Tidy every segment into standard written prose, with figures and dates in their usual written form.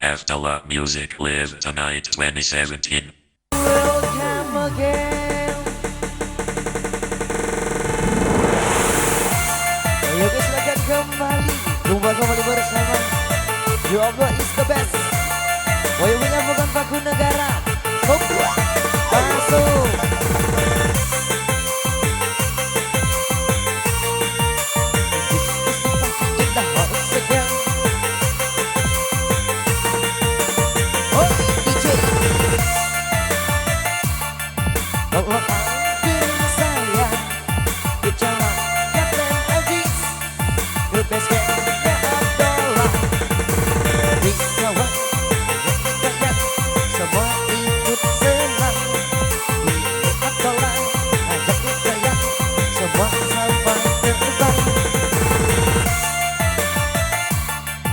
Aftala Music Live Tonight 2017. Welcome again. Ayo guys, silakan kembali. Kembali bersama You Allah is the best. Woyo punya bukan paku negara. Masuk.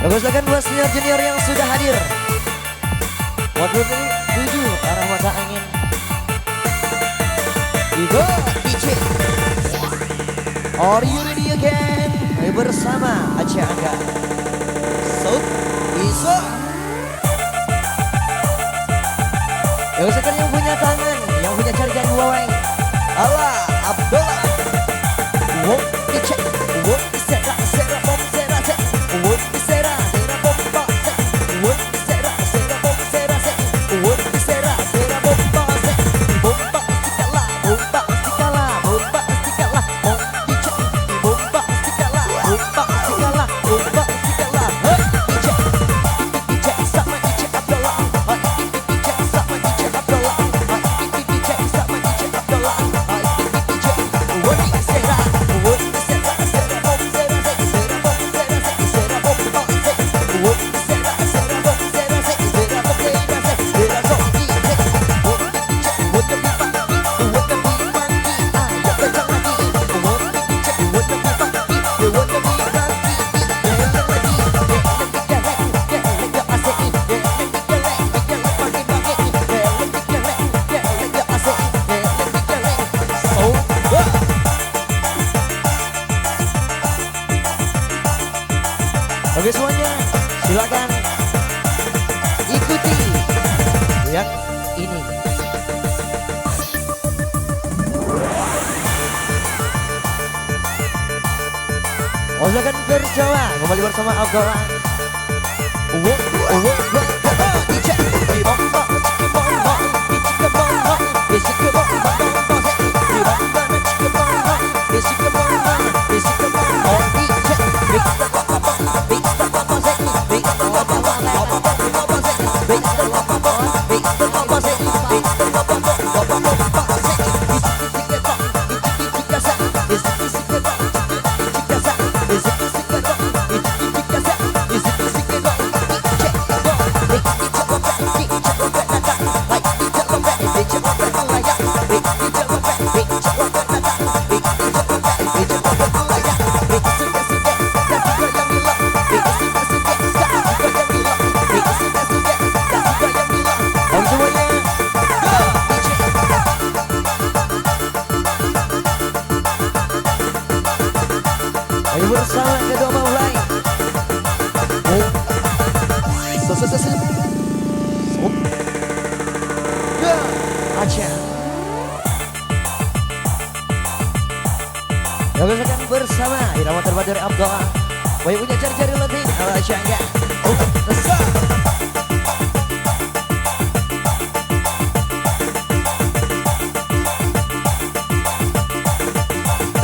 Bagus silakan buat senior-junior yang sudah hadir. Waduh ini 7 arah mata angin. Igo DJ. Are you ready again? Ayo bersama Aceh Angga. Sob Iso. Bagus silakan yang punya tangan, yang punya jarigan Huawei. Allah Abdullah. Wong dicek, wong disera, sera bom sera cek, wong disera, sera bom bom cek, wong disera, sera bom sera cek, wong disera, sera bom bom cek, bomba istikala, bomba istikala, bomba istikala, wong dicek, bomba istikala, bomba istikala, bomba istikala, dicek, dicek sama dicek Abdullah, dicek sama dicek Abdullah, dicek sama dicek Abdullah, dicek, wong disera. Oke semuanya, silakan ikuti yang ini. Oh silakan berjalan kembali bersama Abdullah. Bersama kedua mulai. Aja. Ya bersama bersama irama terbaik dari Abdullah. Boy punya jari-jari lebih. Aja enggak.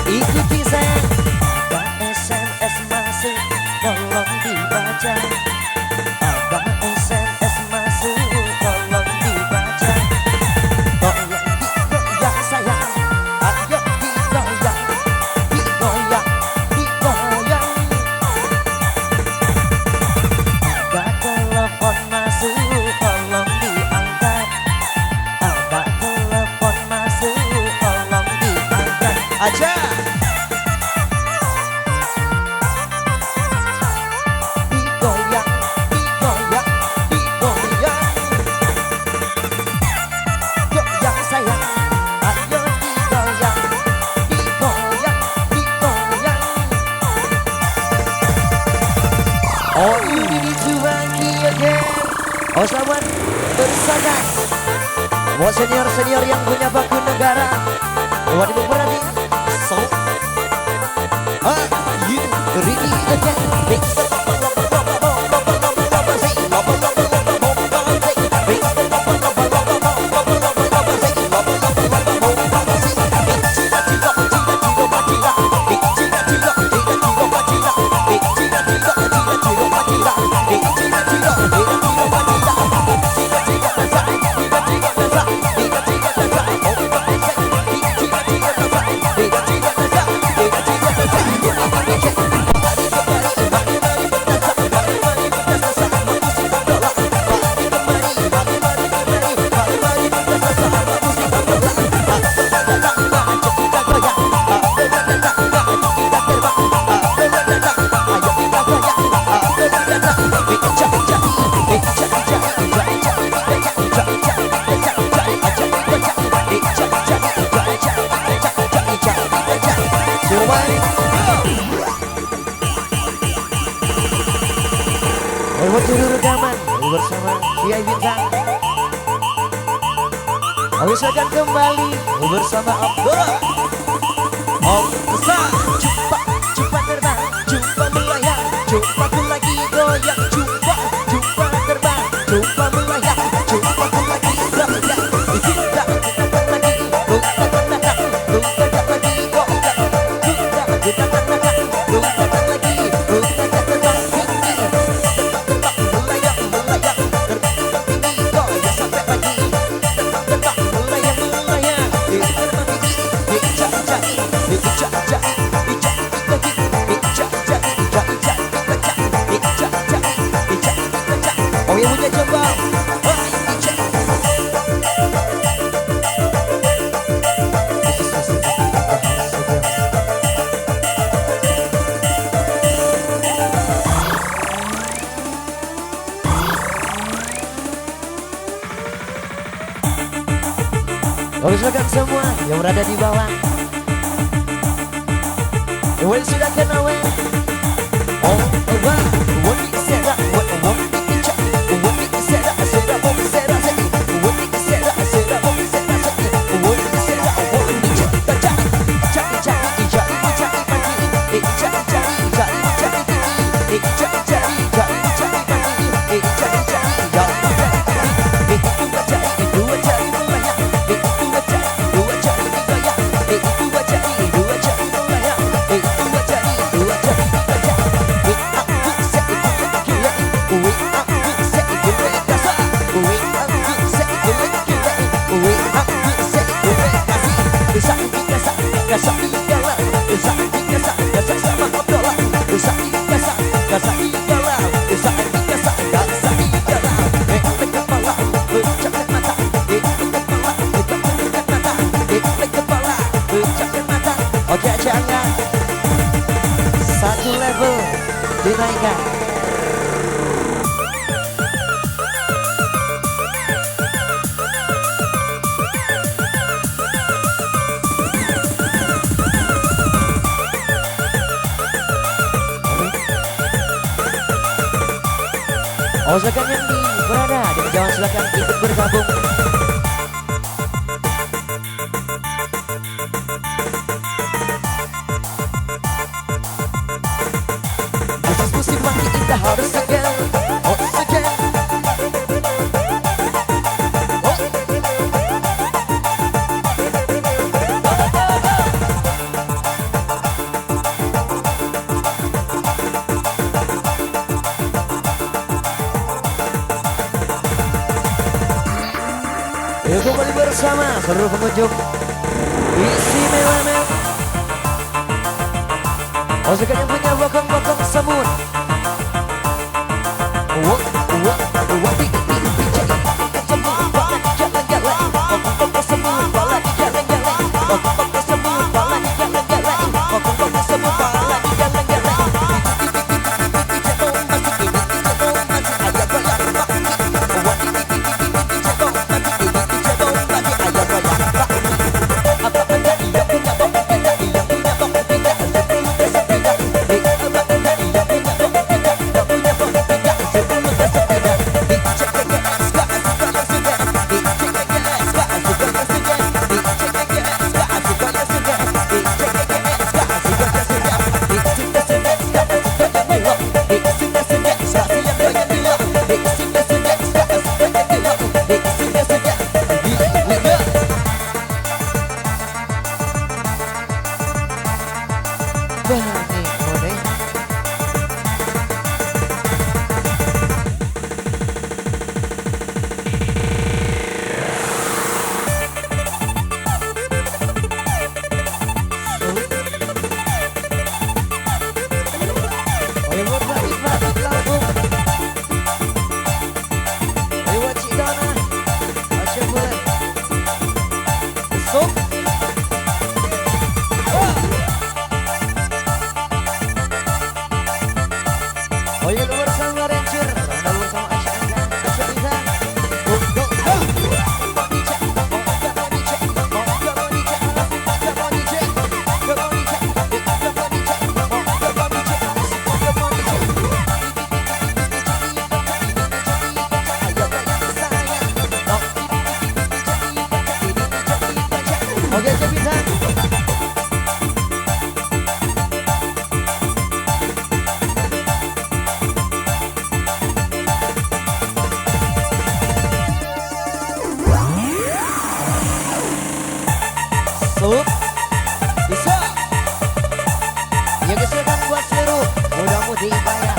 Ikuti saya. SMS masuk, tolong dibaca. Ada SMS masuk, tolong dibaca. Tolong digoyang sayang, ayo digoyang, digoyang, digoyang. Ada Oh selamat bersaudara. Buat senior-senior yang punya bangku negara. Buat ibu berani. So you ready again. Juru rekaman bersama Kiai Bintang. Habis akan kembali bersama Abdullah. Om besar, jumpa terbang, jumpa melayang, jumpa ku lagi goyang, jumpa terbang, jumpa melayang, jumpa ku lagi goyang. Kita lagi, bukan lagi goyang, kita lagi, bukan lagi, bukan terbang. Oh yang punya coba. Oke silakan semua yang berada di bawah. Well sudah kenal we. Oh apa? What we said that what we check. What we said that I said that what we said I said. What we said that I said that what we said I said. What we said that what we check. Oke jangan satu level dinaikkan. Oh silakan yang di berada di kejauhan silakan ikut bergabung. Musim makin indah harus segar, oh segar. Yuk kembali bersama seluruh pengunjung istimewa mel. Oh sekarang yang punya bokong-bokong semut. Oke aja bintang. Sup bisa. Ya kesilakan buat seluruh mudah-mudi kaya.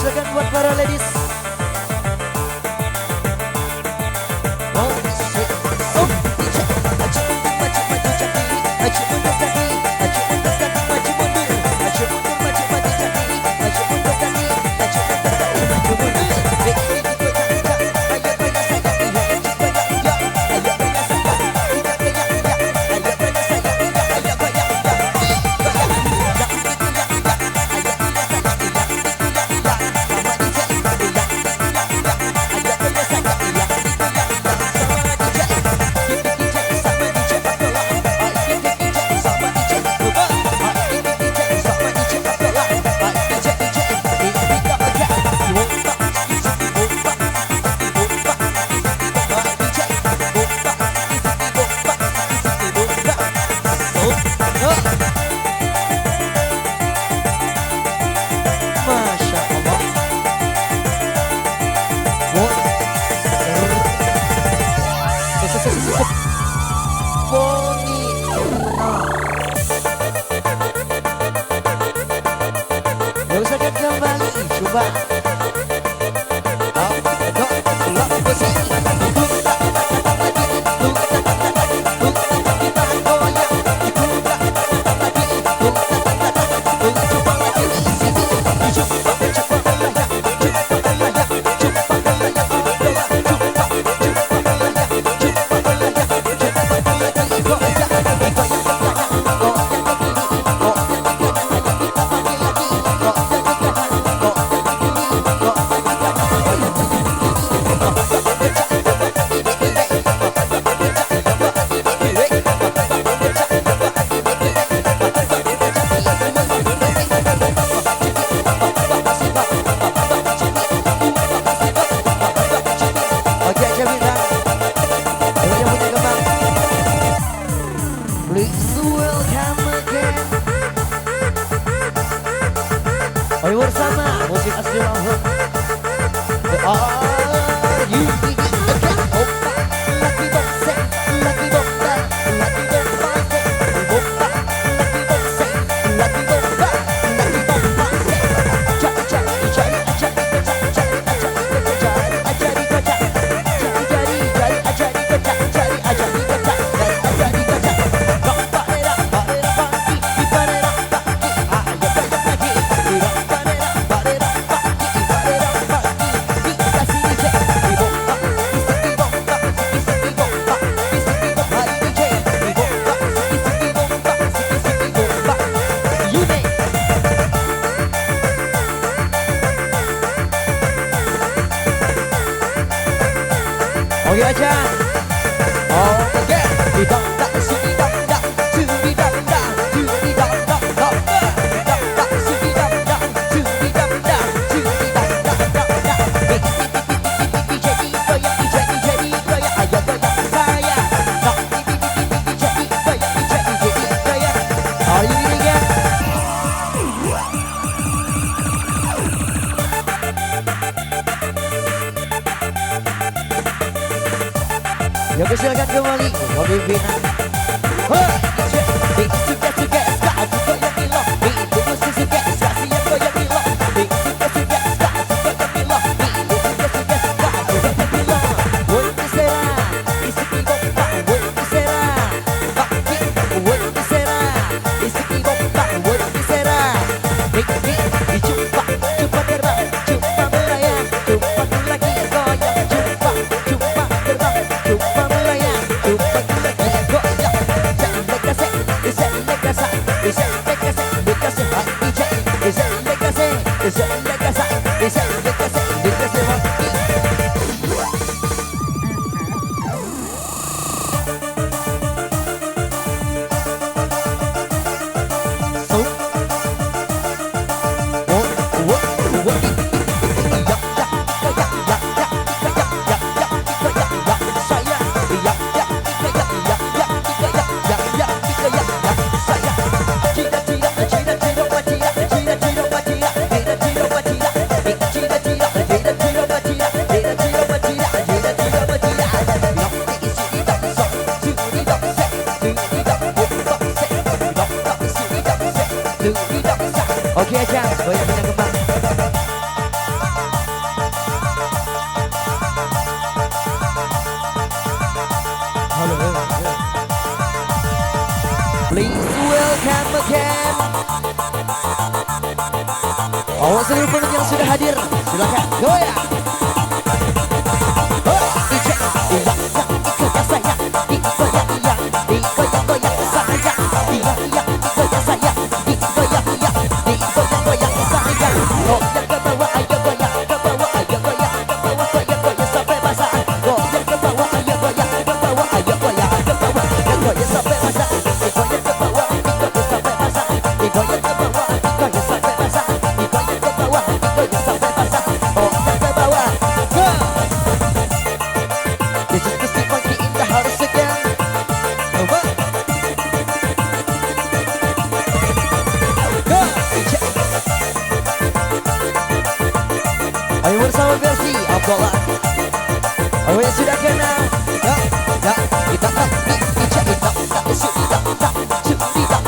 Silakan buat para ladies. Coba. Ayo bersama musik asli langsung. Oke aja. Oke. Ya silakan kembali Bobby Vina. Oke aja, goyang punya kembang. Halo. Please welcome again. Oh, seluruh penonton yang sudah hadir, silakan goyang. Ayo bersama versi Abdullah. Oh yang sudah kenal. Ya, ya, kita tak dicek kita tak sudi tak sudi tak sudi tak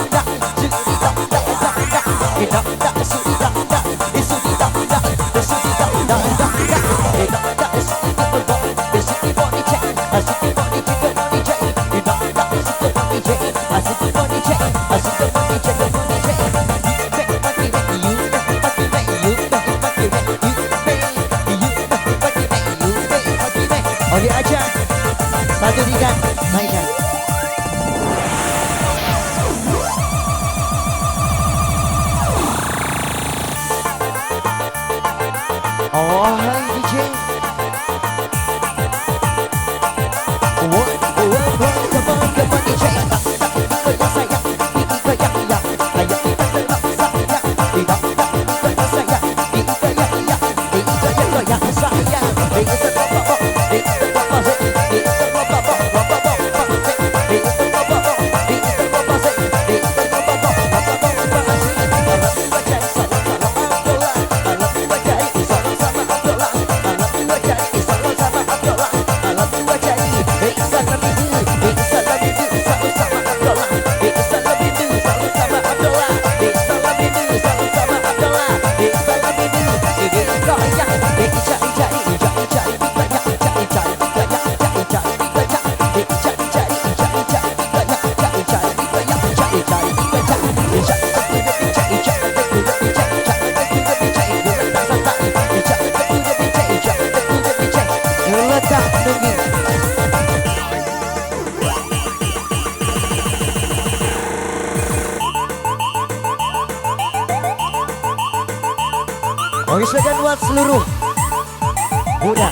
kita tak sudi tak sudi tak sudi tak kita tak sudi berbok sudi body check sudi body check body check kita tak sudi body check sudi body check sudi body check body check Oke aja, satu tiga, naikkan. Oh hai DJ. Come on DJ. Oke, silakan buat seluruh muda.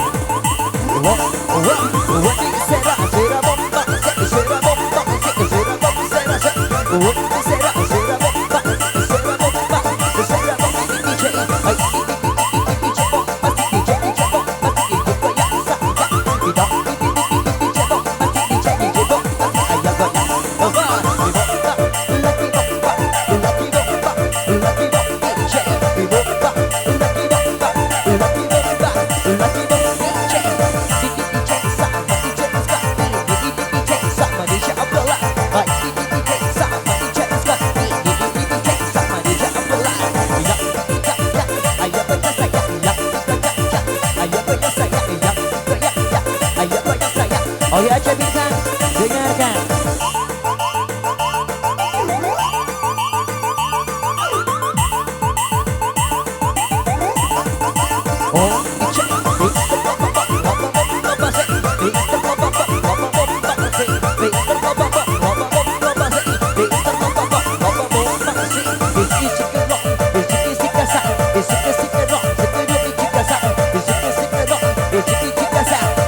Oke aja bintang, dengarkan.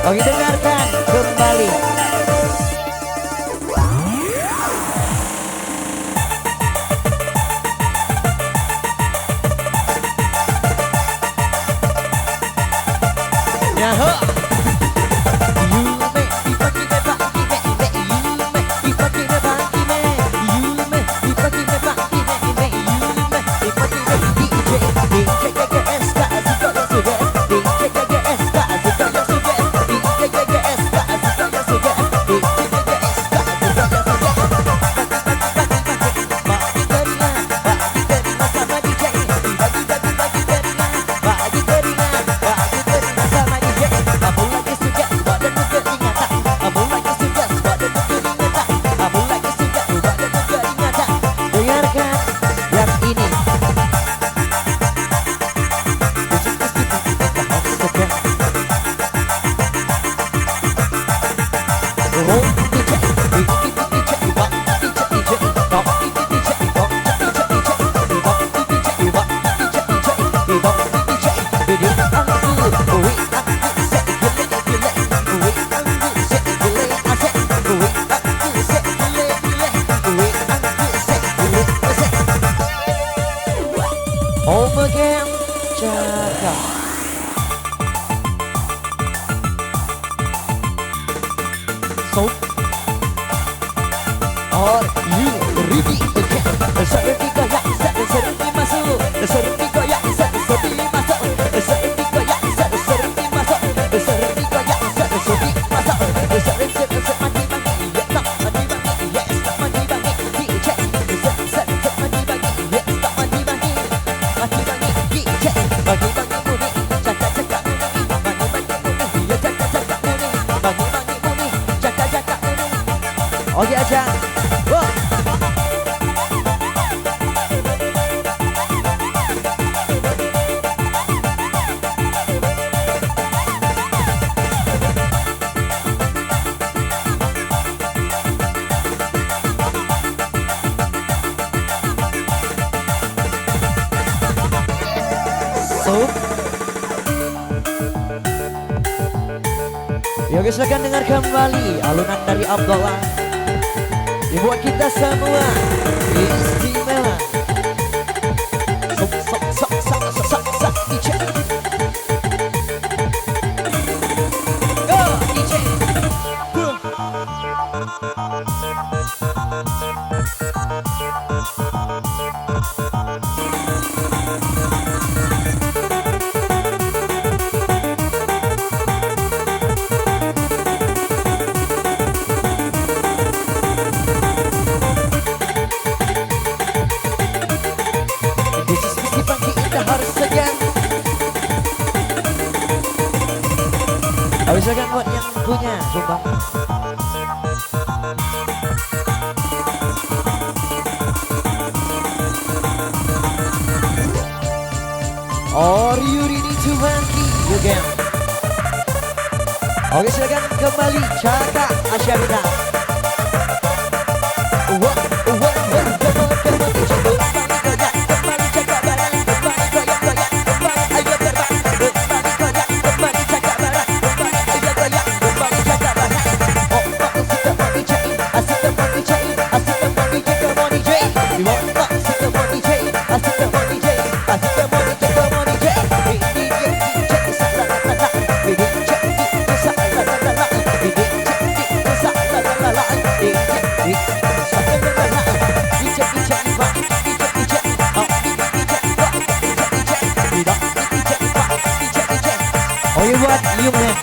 Oke dengarkan kembali. Home again, Jakarta. So, are you ready again? Serbi goyang, serbi masuk. Serbi goyang, serbi masuk. Serbi goyang, serbi masuk. Serbi goyang, serbi masuk. Serbi mandi bagi, tak mandi bagi, yes tak mandi bagi. DJ, serbi mandi bagi, yes tak mandi bagi. Mandi bagi, DJ, bagi bagi muni, jaga jaga muni. Bagi bagi muni, ya jaga jaga muni. Bagi bagi muni, jaga jaga muni. Oke aja. Wah. Yuk silakan dengar kembali alunan dari Abdullah. Dibuat kita semua istimewa. Sok DJ. Go DJ. Boom. Silakan buat yang punya sumbang. Are you ready to monkey again? Oke silakan kembali Caka Asyarina. Oh you buat Yumnya.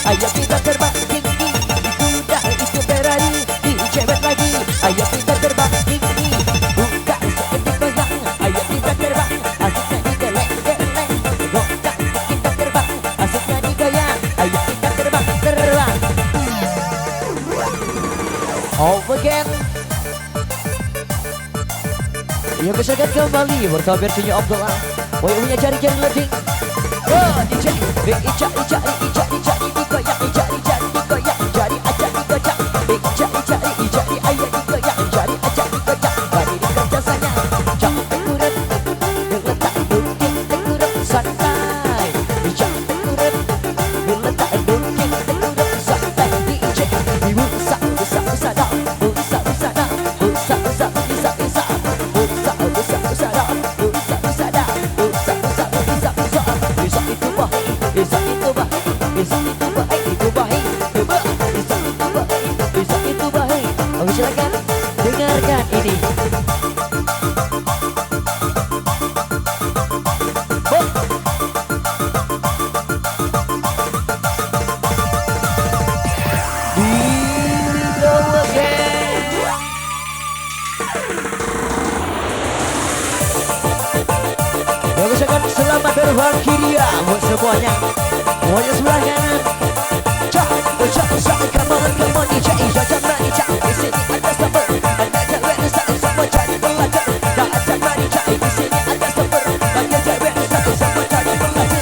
Ayo kita terbang tinggi, kuda itu Ferrari, dicebet lagi. Ayo kita terbang tinggi, buka seperti goyang. Ayo kita terbang, asiknya digeleng-geleng. Goyang kita terbang, asiknya digoyang. Ayo kita terbang. Over again. Yuk kesakan kembali bersama versinya Abdullah. Boy punya jari-jari leding. Oh DJ, ica digoyang, jari aja digocak. Ica ayah digoyang, jari aja digocak. Bari digocak sayang, jangan tekuret, geletak dukik tekuret santai. Jangan tekuret, geletak dukik tekuret santai. DJ, busa dah, busa dah. Yang ucapkan selamat berbahagia buat semuanya. Semuanya sebelah kanan. Cak, come on DJ, jajak manica. Di sini ada sumber, ada cewek nusa semua cari pelajar. Jajak manica, di sini ada sumber, ada cewek nusa semua cari pelajar.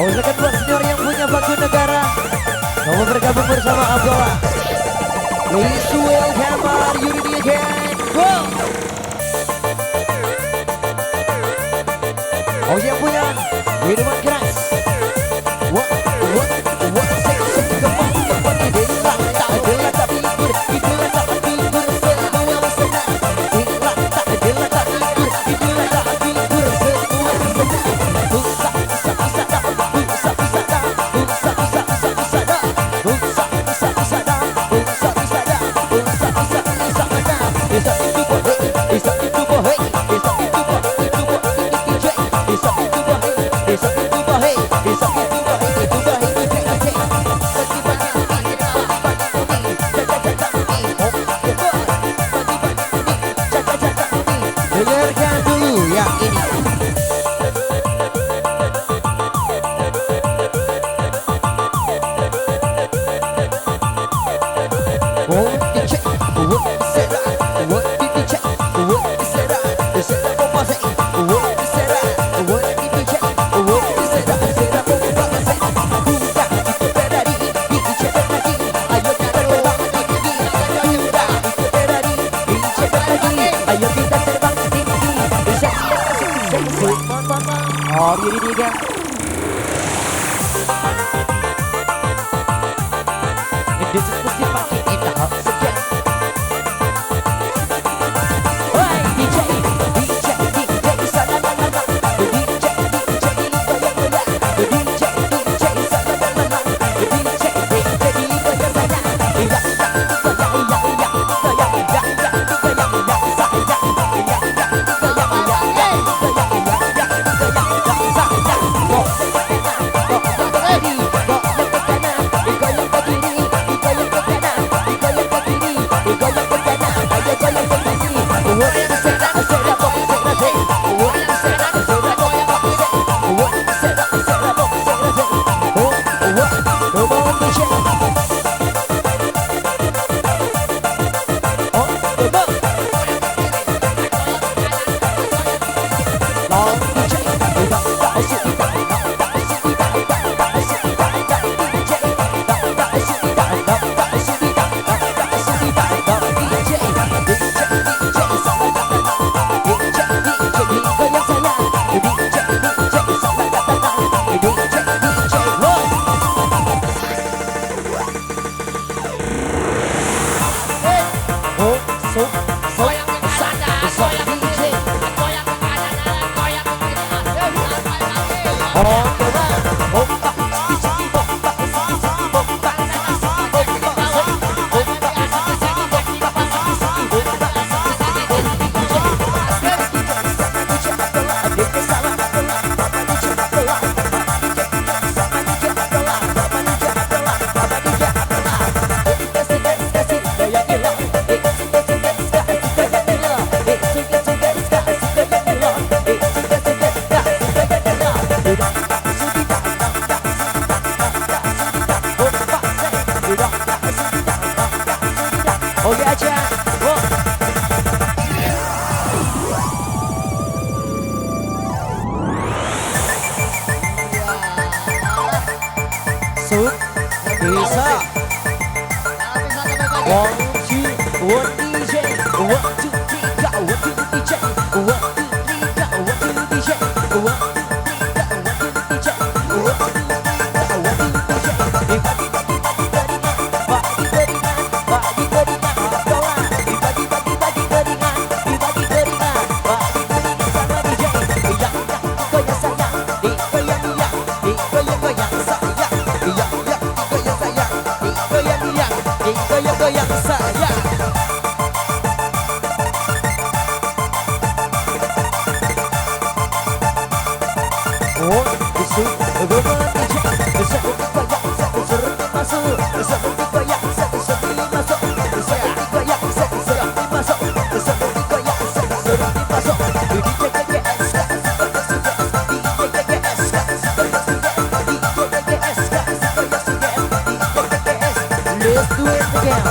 Silakan buat senior yang punya bangku negara, kamu bergabung bersama Abdullah. Please welcome our unity again. Go! Oh yang punya minuman keras. What, say, come on, hilang tak jelas tak libur, itulah tak libur, semua senang. Hilang tak jelas tak libur, itulah tak libur, semua senang. Busa dah, busa dah, dengarkan dulu yang ini. Oh, ini dia. Ini mesti pakai kita sekian. Oi, DJ sana sana. DJ goyang-goyang. DJ sana sana. DJ goyang sana. Iya, One, two, one DJ. One, two, three, go. One, two, DJ. One, two, three, go. One, two, DJ. One, two, three, go. One, two, DJ. One, two, three, go. One, two, goyang saya. Oh, isu goyang bisa goyang satu suruh masuk, seperti goyang satu suruh masuk, seperti goyang satu suruh masuk, seperti goyang satu suruh masuk. Let's do it again.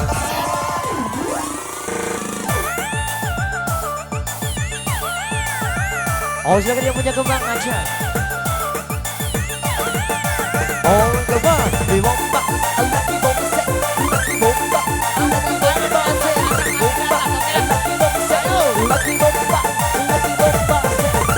Oh, silakan yang punya kembang aja. Oh, kembang di bomba, lagi bomba, lagi bomba, lagi bomba, lagi bomba, lagi bomba, lagi bomba,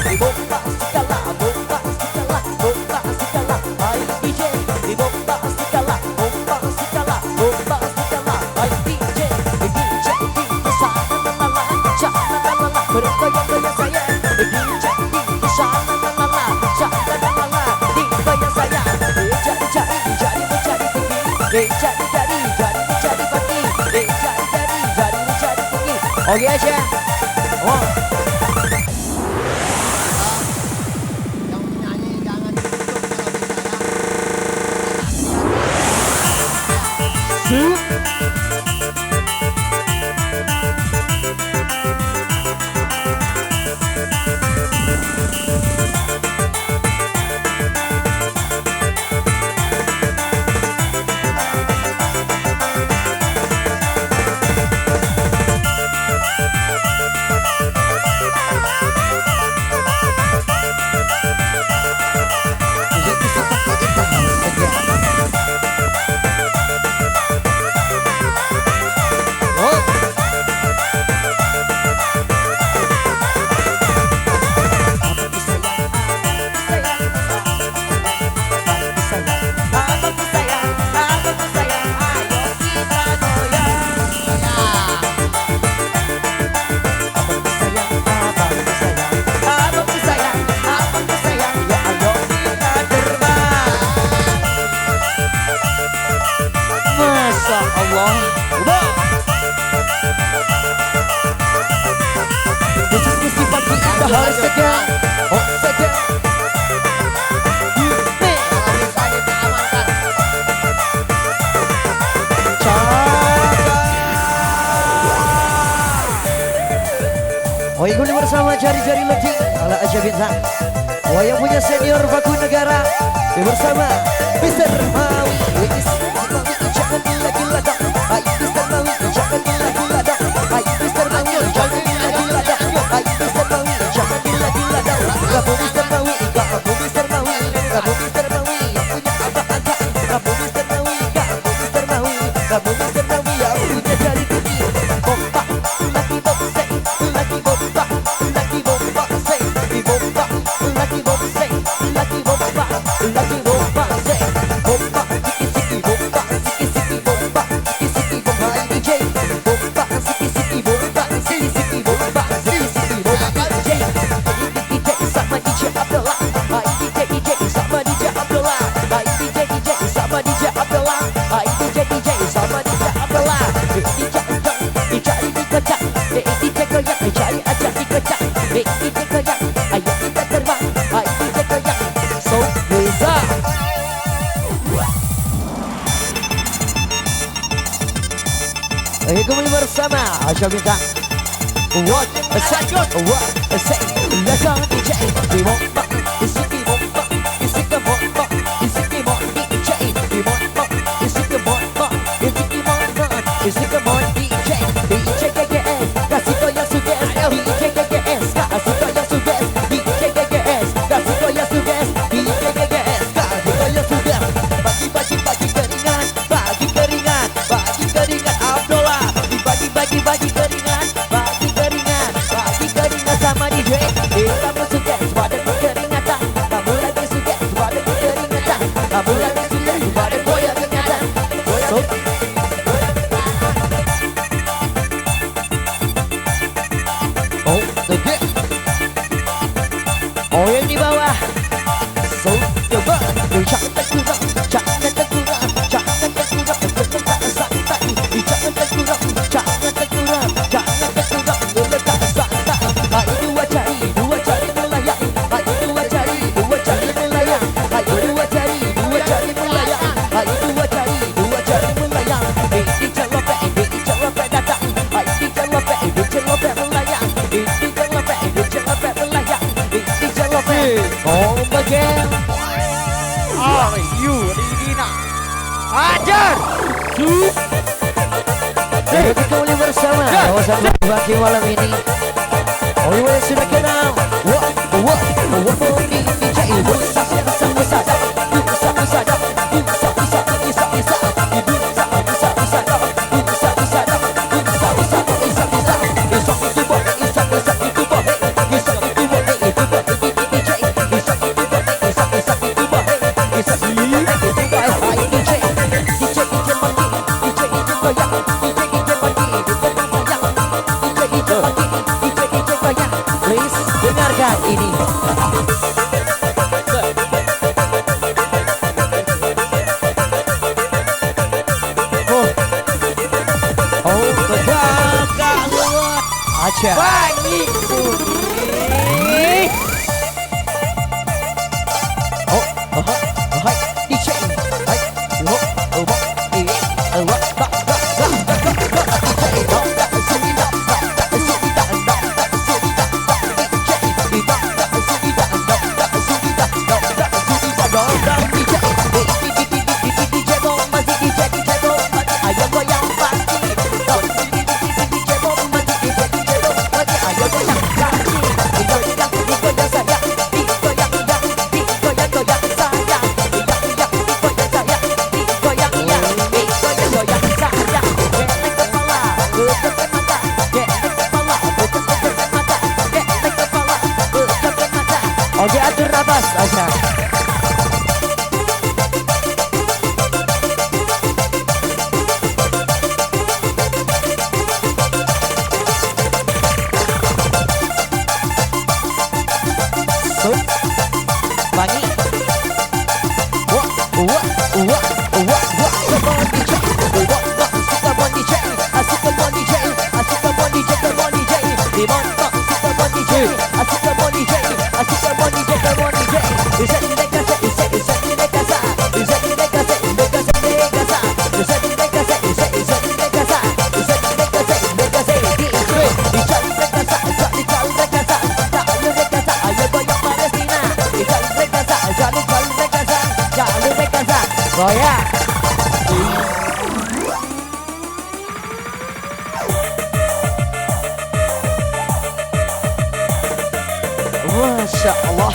di bomba segala, bomba segala, bomba segala, hai DJ, di bomba segala, bomba segala, bomba segala, hai DJ, DJ di sana lala, sana lala, bergoyang-goyang saya, DJ di sana lala, sana lala, digoyang saya, cari mencari tinggi, cari pagi, cari mencari tinggi. Oke aja. Oh. Yang menyanyi jangan ditutup kalau bisa ya. Allah. This is Mesti Pagi Indah Segan. Oh Segan. Kalau bisa kita amankan. Oh ikuti bersama jari-jari letih ala aja bintang. Oh yang punya senior Baku Negara bersama Mr. Mawi. Jangan gila-gila dong. Hai Mr. Mawi, jangan gila-gila dong. Hai Mr. Mawi, jangan gila-gila dong. Hai Mr. Mawi, jangan gila-gila dong. Kamu Mr. Mawi, kamu Mr. Mawi, kamu Mr. Mawi yang punya abang-abang. Kamu Mr. Mawi, kamu Mr. Mawi, kamu Mr. Mawi yang punya jari tinggi. Bomba, lagi bomba, lagi bomba, lagi bomba, lagi bomba, lagi bomba, lagi bomba, lagi bomba, bomba, siki-siki bomba, siki-siki bomba, siki-siki bomba, DJ bomba, siki-siki bomba, siki-siki bomba, siki-siki bomba, DJ sama DJ Abdullah, hai DJ sama DJ Abdullah, hai DJ sama DJ Abdullah, hai DJ sama DJ Abdullah, dicari dikocak, DJ goyang, cari aja dikocak, DJ goyang, ayo kita terbang, hai DJ goyang, so bisa. Kembali bersama Asya Bintang. What a second, what a second. Laka DJ di bomba, isi di bomba, isi ke bomba, isi ke bomba DJ di bomba, isi ke bomba, isi ke bomba, isi ke bomba DJ, DJ GGS, kasih goyang suges, DJ GGS, kasih goyang suges, DJ GGS, kasih goyang suges, DJ GGS, kasih goyang suges. Bagi keringat, bagi keringat Abdullah. Hajar. Kita kembali bersama kawasan bagi malam ini. Always sudah kenal. Please dengarkan ini. Aja. Wangi. Oke, atur nafas aja. Wangi. Goyang. Masya Allah.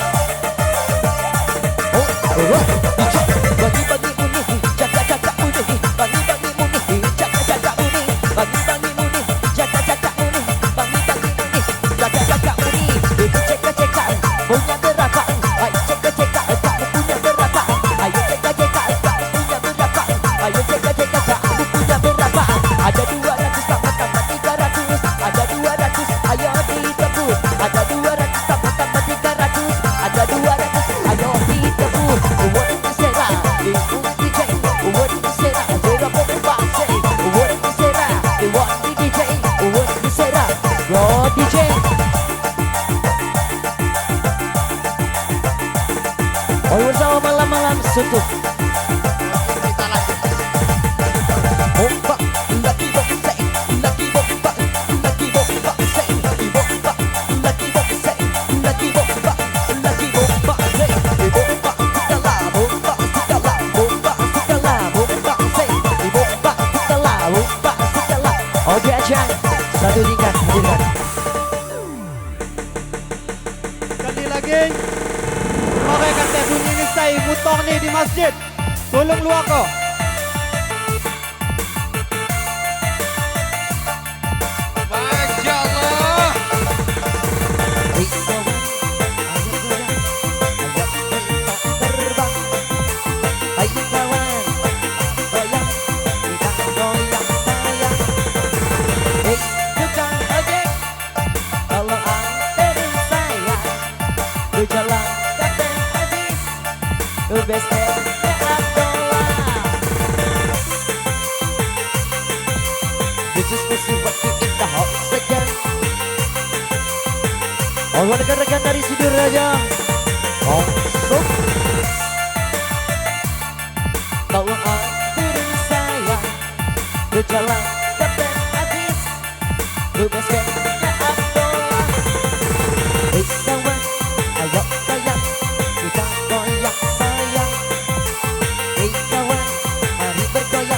Bagi-bagi munih, jaga-jaga munih. Bagi-bagi munih, jaga-jaga munih. Bagi-bagi munih, jaga-jaga munih. Bagi-bagi munih, jaga-jaga munih. Itu cek-cekan, punya gerakan. Ayo cek-cekan, kamu punya gerakan. Ayo cek-cekan, kamu punya gerakan. Ayo cek-cekan, kamu punya gerakan. Ada 200 tambah 300. Ada 200, ayo ditebus. Ada 200 tambah 300. Ada 200, ayo ditebus. What is será? What será? Zero bombase. What será? What DJ? What será? Go DJ. Oh, bersama malam-malam suntuk. Kita lanjut. Bomba, lagi bomba, lagi bomba, lagi bomba, lagi bomba, lagi bomba, lagi bomba, lagi bomba, bomba, kita lah, bomba, kita lah, bomba, kita lah, bomba, bomba, kita lah, bomba, kita lah. Oke aja, satu tingkat, hadirkan. Sekali lagi. Oke, kata bunyi ni saya mutok ni di masjid. Tolong lu ako. Masya Allah. This is the what in the house again. Oh, rekan-rekan dari Sidur Raja. Oh, so. Tolong anterin saya ke jalan Kapten Aziz. Bebaskan Abdullah. Hey kawan, ayo sayang, kita goyang sayang. Hey kawan, mari bergoyang.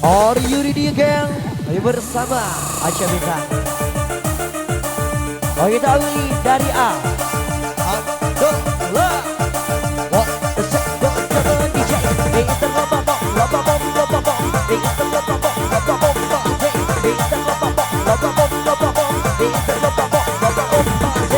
Are you ready again? Ayo bersama Aca Bintang. Oh kita awali dari A. Abdullah. What the set? Go to the DJ. It's the love bomb, love bomb, love bomb. It's the love bomb, love bomb, love bomb. It's the love bomb, love bomb, love bomb. It's the love bomb, love bomb, love bomb. It's the love bomb, love bomb, love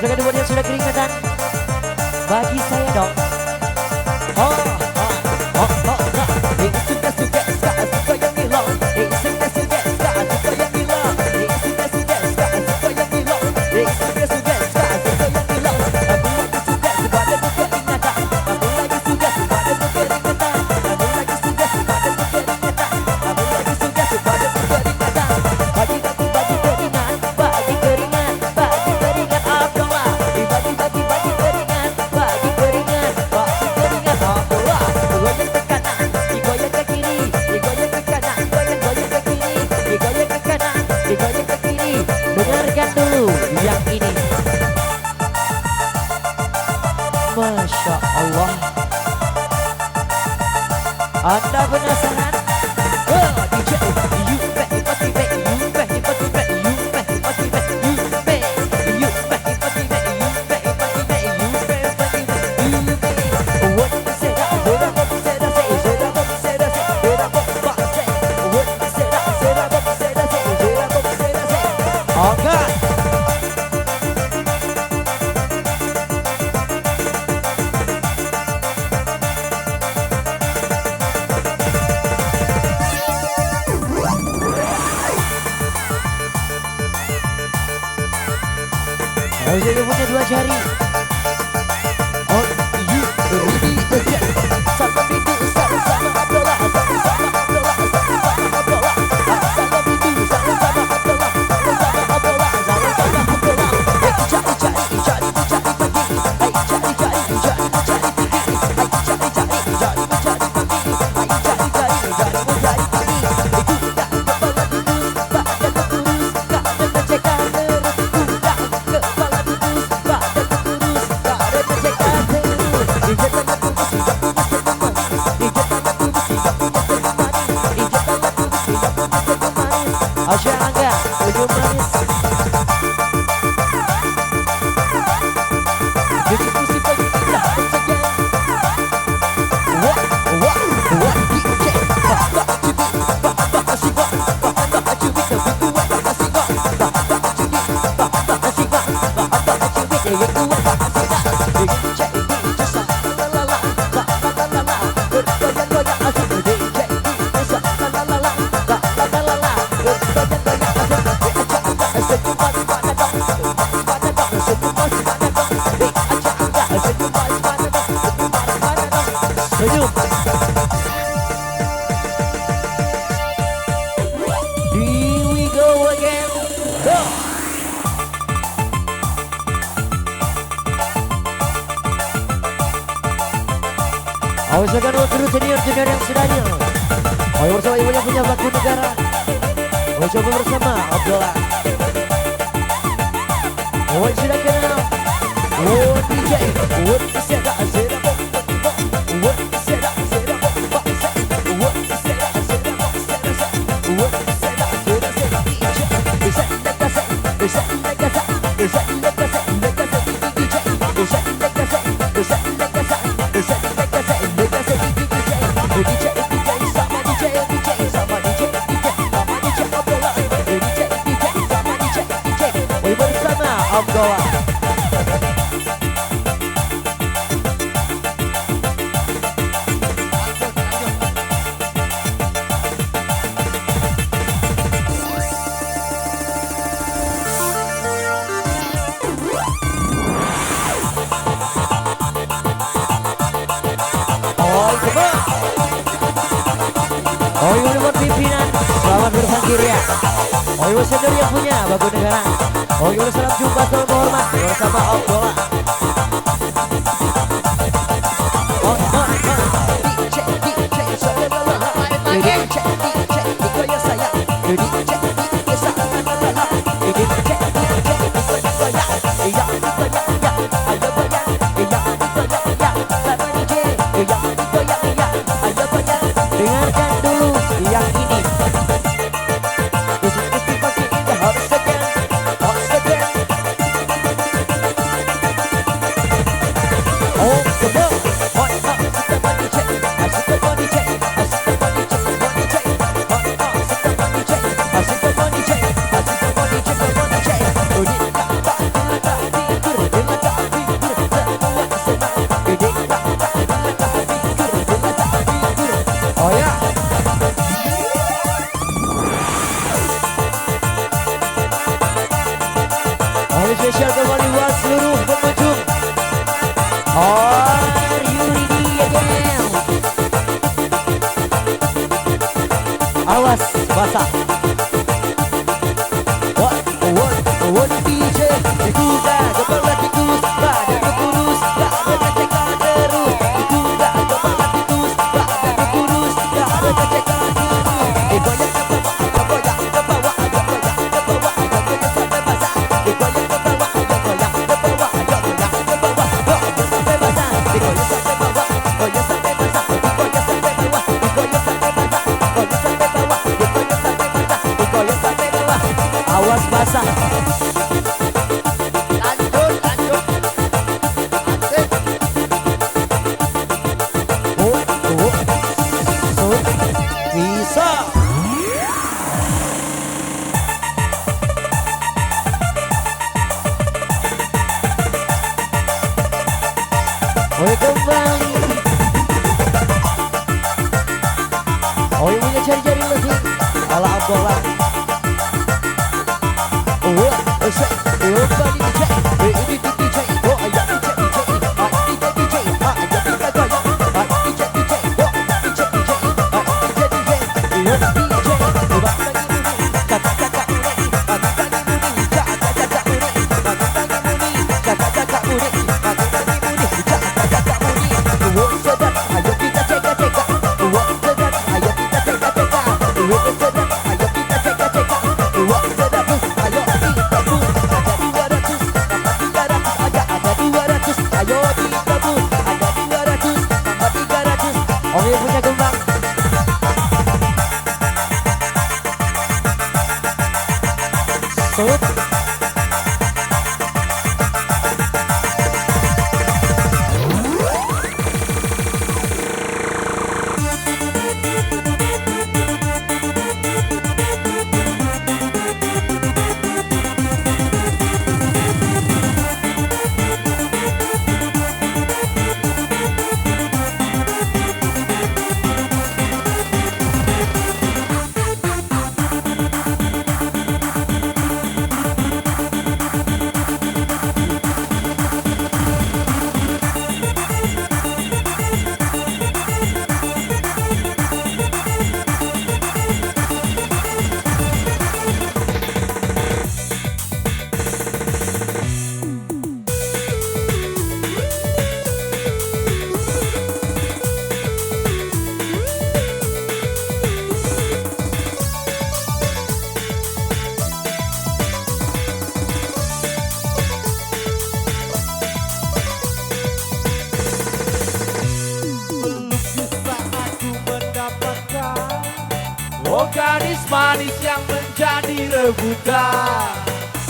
Silakan buat yang sudah keringetan, bagi saya dong. Suka yang bilang, suka yang bilang, suka yang bilang, aku lagi suka pada keringatan, aku lagi suka pada keringatan, aku lagi suka pada keringatan, aku lagi suka pada keringatan, bagi keringat, bagi keringat, bagi keringat Abdullah, bagi keringat, bagi keringat, Abdullah, goyang ke kanan, digoyang ke kiri, digoyang ke kanan, goyang ke kiri, digoyang ke kanan, digoyang ke kiri. Dengarkan dulu yang ini. Masya Allah. Anda penasaran? DJ, you back, you back, you back, you back, you back, you back, you back, you back, you back, you back, you back, you back, you back, you back. What you say that, what you say that, say, what you say that, say, what you say, what you say that, say, what you say that, say, what you say that, say. Oh God. Harus dia punya dua jari. Oh, you ready again? Sama bintu, sama Abdullah, sama Abdullah, sama Abdullah, sama bintu, sama Abdullah, sama Abdullah, sama Abdullah. Cari pagi, Asya Angga, ujung manis. Jadi musik pagi kita harus segan. What DJ? Senyum. Here we go again. Go. Awas akan waktu senior yang sudah hadir. Ayo bersama ibu yang punya bakti negara. Ayo coba bersama Abdullah. Oh sudah kenal. Oh DJ. Oh seda seda bom. Oh seda seda bom. Oh seda seda bom. Oh seda seda seda DJ. Bisa lekasa, bisa lekasa, bisa lekasa, lekasa DJ. Bisa lekasa, bisa lekasa, bisa lekasa, lekasa DJ. Oh iya buat pimpinan, selamat berpangkir ya. Oh iya sendiri yang punya Bagu Negara. Oh iya salam jumpa salam hormat bersama Abdola. Oh DJ dikoyak saya. DJ saya lalala. DJ dikoyak saya. Iya dikoyak ya. Ayo goyang. Iya dikoyak ya. Sama DJ. Iya dikoyak ya. Ayo goyang. Dengarkan dulu yang ini. This is the party in the house again. House again. Oh, come on. Hot, hot, suka body check. I suka body check. I suka body check. Body check. Hot, hot, suka body check. I suka body check. I suka body check. Body check. Udik tak tidur. Dengan tak tidur. Semua senang. Udik tak tidur. Dengan tak tidur. Oh ya. Oleh spesial kembali buat seluruh pengunjung. Are you ready again? Awas basah. What DJ dikuda kepala tikus badan kurus gak ada kecekan terus dikuda kepala tikus badan kurus gak ada kecekan terus digoyang ke bawah goyang ke bawah goyang ke bawah goyang sampai basah digoyang ke bawah goyang ke bawah goyang ke bawah goyang sampai basah digoyang sampai bawah goyang sampai basah digoyang sampai bawah digoyang sampai basah goyang sampai bawah digoyang sampai basah digoyang sampai bawah awas basah. Bisa. Oi kembali. Oi punya cari-cari lagi. Ala Abdola. Body DJ, ini DJ, oh ayah DJ, DJ, ayah kita goyang, DJ, oh DJ, iya DJ, buat lagi muni, kakak muni, kakak muni, kakak muni, kakak muni, uang sedap, ayo kita ceka, uang sedap, ayo kita ceka, uang sedap, ayo kita ceka, uang sedap, ayo kita bus. Ayo digabung, ada 200 tambah 300. Oke punya kembang. Sud. Oh gadis manis yang menjadi rebutan,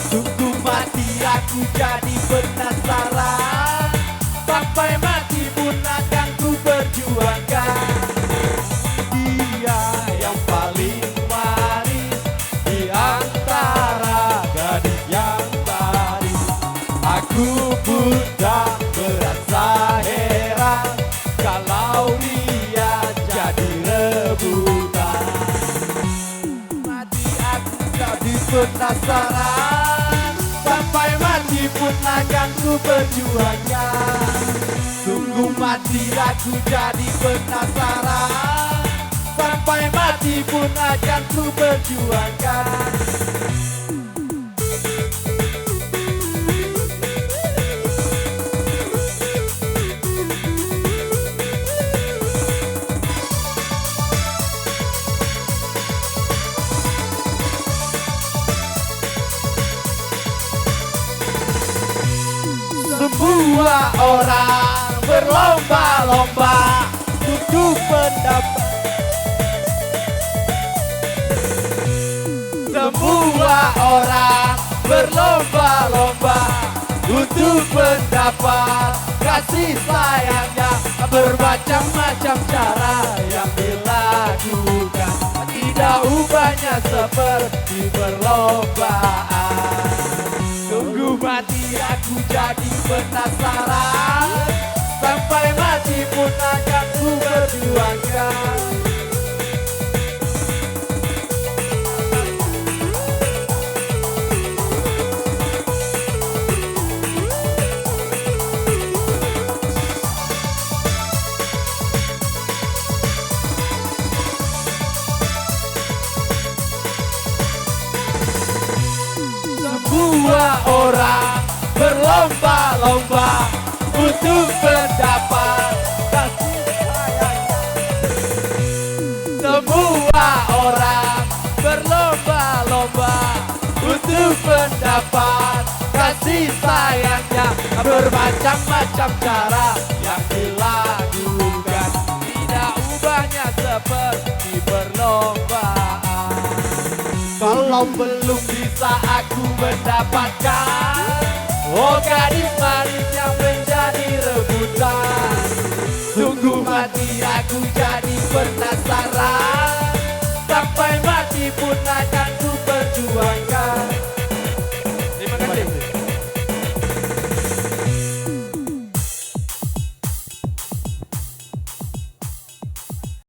sungguh mati aku jadi penasaran. Sampai mati pun akan ku perjuangkan. Dia yang paling manis di antara gadis yang laris. Aku pun tak merasa heran kalau dia jadi rebutan. Penasaran sampai mati pun akan ku perjuangkan. Sungguh mati aku jadi penasaran. sampai mati pun akan ku perjuangkan. Semua orang berlomba-lomba untuk pendapat. Semua orang berlomba-lomba untuk pendapat kasih sayangnya. Bermacam-macam cara yang dilakukan, tidak ubahnya seperti perlombaan. Tunggu mati aku jadi penasaran, sampai mati pun akan ku berjuangkan. Semua orang berlomba-lomba untuk mendapat kasih sayangnya. Semua orang berlomba-lomba untuk mendapat kasih sayangnya. Bermacam-macam cara yang dilakukan, tidak ubahnya seperti perlombaan. Kalau belum bisa aku mendapatkan, oh gadis manis yang menjadi rebutan, sungguh mati aku jadi penasaran.